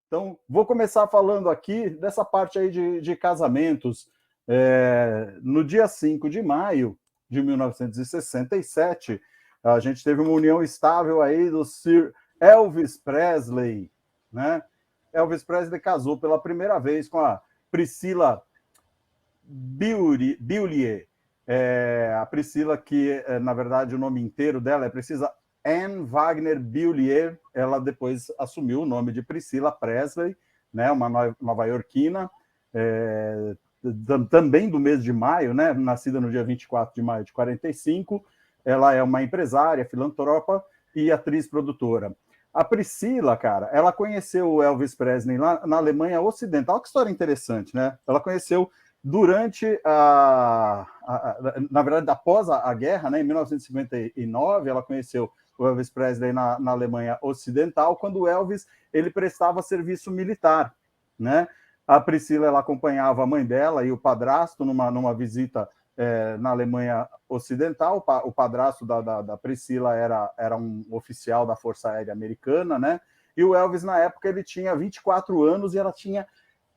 Então, vou começar falando aqui dessa parte aí de casamentos. No dia 5 de maio de 1967, a gente teve uma união estável aí do Sir Elvis Presley, né? Elvis Presley casou pela primeira vez com a Priscilla Beaulieu. A Priscilla, que na verdade o nome inteiro dela é Priscilla Anne Wagner Beaulieu. Ela depois assumiu o nome de Priscilla Presley, né? Uma nova-iorquina, também do mês de maio, né? Nascida no dia 24 de maio de 45. Ela é uma empresária, filantropa e atriz produtora. A Priscilla, cara, ela conheceu o Elvis Presley lá na Alemanha Ocidental. Que história interessante, né? Ela conheceu durante na verdade, após a guerra, né, em 1959, ela conheceu o Elvis Presley na Alemanha Ocidental, quando o Elvis ele prestava serviço militar, né? A Priscilla ela acompanhava a mãe dela e o padrasto numa visita na Alemanha Ocidental. O padrasto da Priscilla era um oficial da Força Aérea Americana, né? E o Elvis, na época, ele tinha 24 anos e ela tinha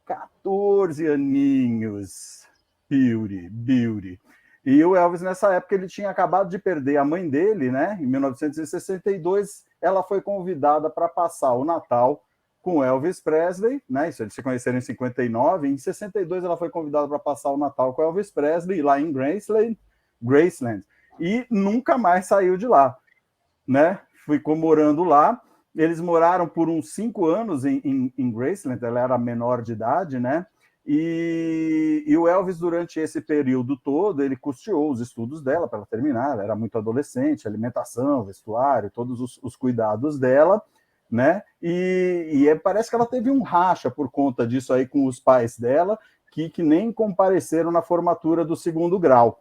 14 aninhos. Beauty. E o Elvis, nessa época, ele tinha acabado de perder a mãe dele, né? Em 1962, ela foi convidada para passar o Natal com Elvis Presley, né? Isso, eles se conheceram em 59. Em 62, ela foi convidada para passar o Natal com Elvis Presley, lá em Graceland. E nunca mais saiu de lá, né? Ficou morando lá. Eles moraram por uns 5 anos em Graceland. Ela era menor de idade, né? E o Elvis, durante esse período todo, ele custeou os estudos dela para ela terminar. Ela era muito adolescente, alimentação, vestuário, todos os cuidados dela, né? E parece que ela teve um racha por conta disso aí com os pais dela, que nem compareceram na formatura do 2º grau,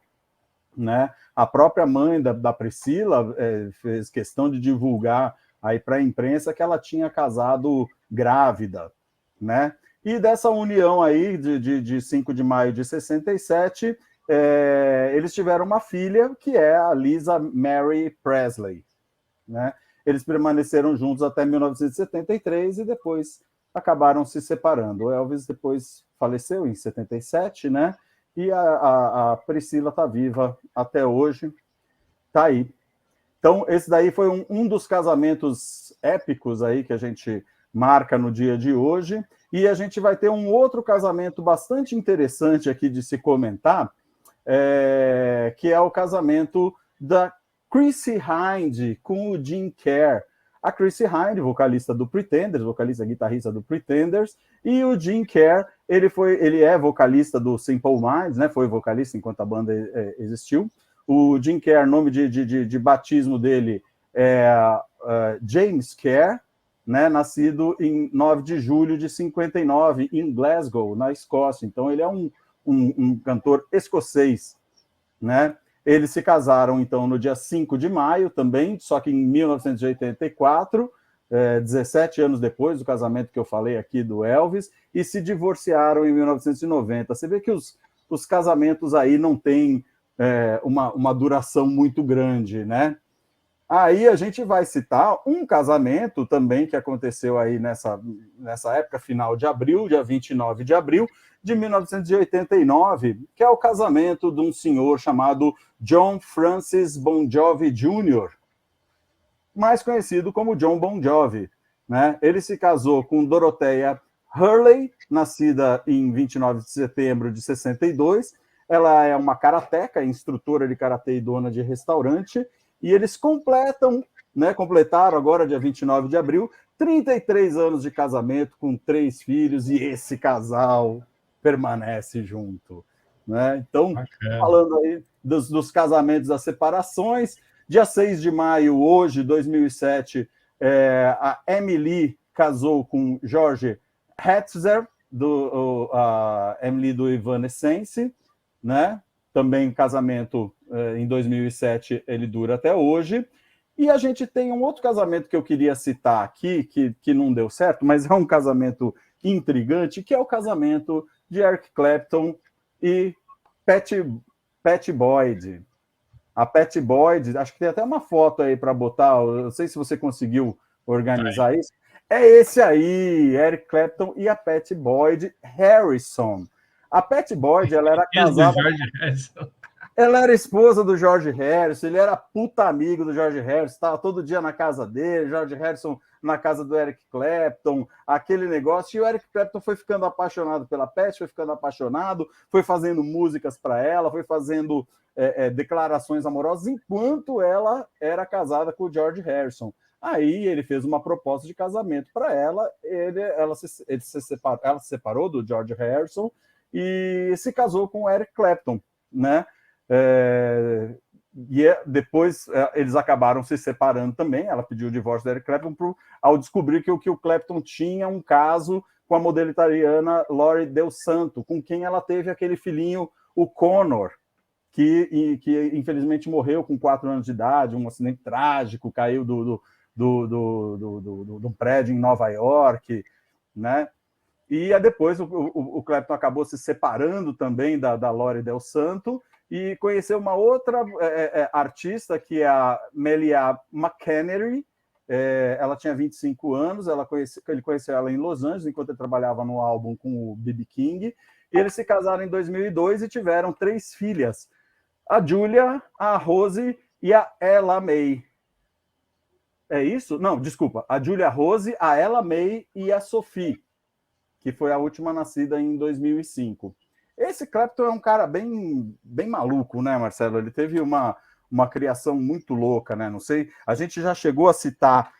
né? A própria mãe da Priscilla fez questão de divulgar aí para a imprensa que ela tinha casado grávida, né? E dessa união aí de 5 de maio de 67, eles tiveram uma filha, que é a Lisa Mary Presley, né? Eles permaneceram juntos até 1973 e depois acabaram se separando. O Elvis depois faleceu em 77, né? E a Priscilla está viva até hoje, está aí. Então, esse daí foi um dos casamentos épicos aí que a gente marca no dia de hoje. E a gente vai ter um outro casamento bastante interessante aqui de se comentar, que é o casamento da Chrissie Hynde com o Jim Kerr. A Chrissie Hynde, vocalista do Pretenders, vocalista guitarrista do Pretenders, e o Jim Kerr, ele é vocalista do Simple Minds, né? Foi vocalista enquanto a banda existiu. O Jim Kerr, nome de batismo dele é James Kerr, né? Nascido em 9 de julho de 59, em Glasgow, na Escócia. Então, ele é um cantor escocês, né? Eles se casaram, então, no dia 5 de maio também, só que em 1984, 17 anos depois do casamento que eu falei aqui do Elvis, e se divorciaram em 1990. Você vê que os casamentos aí não têm uma duração muito grande, né? Aí a gente vai citar um casamento também que aconteceu aí nessa época, final de abril, dia 29 de abril de 1989, que é o casamento de um senhor chamado John Francis Bon Jovi Jr., mais conhecido como John Bon Jovi, né? Ele se casou com Dorothea Hurley, nascida em 29 de setembro de 62. Ela é uma karateca, instrutora de karatê e dona de restaurante, e eles completaram agora, dia 29 de abril, 33 anos de casamento com 3 filhos, e esse casal permanece junto, né? Então, falando aí dos casamentos, das separações, dia 6 de maio, hoje, 2007, a Emily casou com George Hetzer, a Emily do Evanescence, né? Também casamento em 2007, ele dura até hoje. E a gente tem um outro casamento que eu queria citar aqui, que não deu certo, mas é um casamento intrigante, que é o casamento de Eric Clapton e Pattie Boyd. A Pattie Boyd, acho que tem até uma foto aí para botar, eu não sei se você conseguiu organizar isso. É esse aí, Eric Clapton e a Patty Boyd Harrison. A Patty Boyd, ela era Ex do casada... George Harrison. Ela era esposa do George Harrison, ele era puta amigo do George Harrison, estava todo dia na casa dele, George Harrison na casa do Eric Clapton, aquele negócio, e o Eric Clapton foi ficando apaixonado pela Patty, foi ficando apaixonado, foi fazendo músicas para ela, foi fazendo declarações amorosas, enquanto ela era casada com o George Harrison. Aí ele fez uma proposta de casamento para ela, ela se separou do George Harrison e se casou com o Eric Clapton, né? Depois eles acabaram se separando também. Ela pediu o divórcio da Eric Clapton ao descobrir que o Clapton tinha um caso com a modelo italiana Lori Del Santo, com quem ela teve aquele filhinho, o Connor, que infelizmente morreu com 4 anos de idade, um acidente trágico, caiu de um prédio em Nova York, né? E depois o Clapton acabou se separando também da Lori Del Santo e conheceu uma outra artista, que é a Melia McEnery. Ela tinha 25 anos, ele conheceu ela em Los Angeles, enquanto ele trabalhava no álbum com o B.B. King. E eles se casaram em 2002 e tiveram 3 filhas, a Julia, a Rose e a Ella May. É isso? Não, desculpa. A Julia Rose, a Ella May e a Sophie, que foi a última nascida em 2005. Esse Clapton é um cara bem maluco, né, Marcelo? Ele teve uma criação muito louca, né? Não sei, a gente já chegou a citar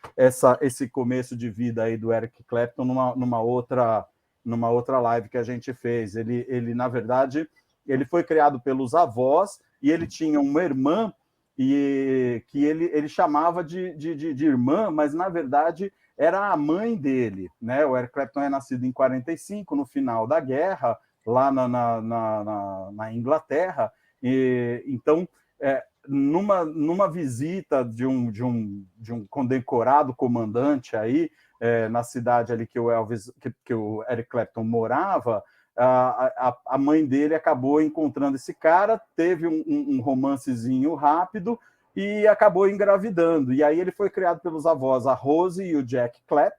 esse começo de vida aí do Eric Clapton numa outra live que a gente fez. Ele na verdade, ele foi criado pelos avós e ele tinha uma irmã e que ele chamava de irmã, mas na verdade era a mãe dele, né? O Eric Clapton é nascido em 45, no final da guerra, lá na Inglaterra. E então, numa visita de um condecorado comandante aí, na cidade ali que o Eric Clapton morava, a mãe dele acabou encontrando esse cara, teve um romancezinho rápido e acabou engravidando. E aí ele foi criado pelos avós, a Rose e o Jack Clapp,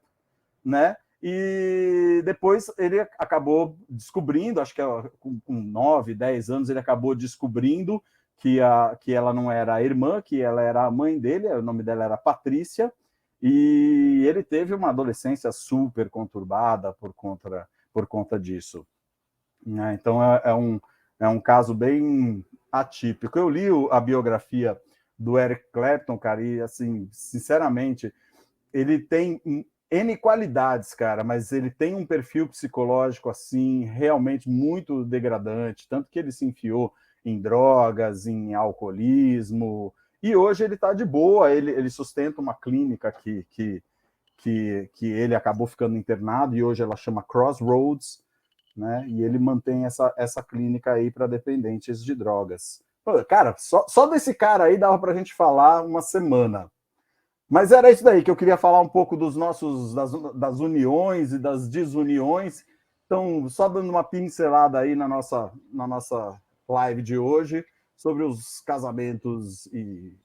né? E depois ele acabou descobrindo, acho que com 9, 10 anos, ele acabou descobrindo que ela não era a irmã, que ela era a mãe dele, o nome dela era Patrícia, e ele teve uma adolescência super conturbada por conta disso. Então é um caso bem atípico. Eu li a biografia do Eric Clapton, cara, e assim, sinceramente, ele tem N qualidades, cara, mas ele tem um perfil psicológico assim realmente muito degradante, tanto que ele se enfiou em drogas, em alcoolismo, e hoje ele está de boa, ele sustenta uma clínica que ele acabou ficando internado, e hoje ela chama Crossroads, né? E ele mantém essa clínica aí para dependentes de drogas. Pô, cara, só desse cara aí dava para a gente falar uma semana. Mas era isso daí que eu queria falar um pouco das uniões e das desuniões. Então, só dando uma pincelada aí na nossa live de hoje sobre os casamentos e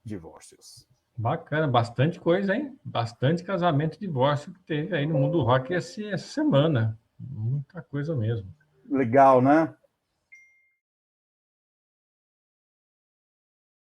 divórcios. Bacana, bastante coisa, hein? Bastante casamento e divórcio que teve aí no mundo rock essa semana. Muita coisa mesmo. Legal, né?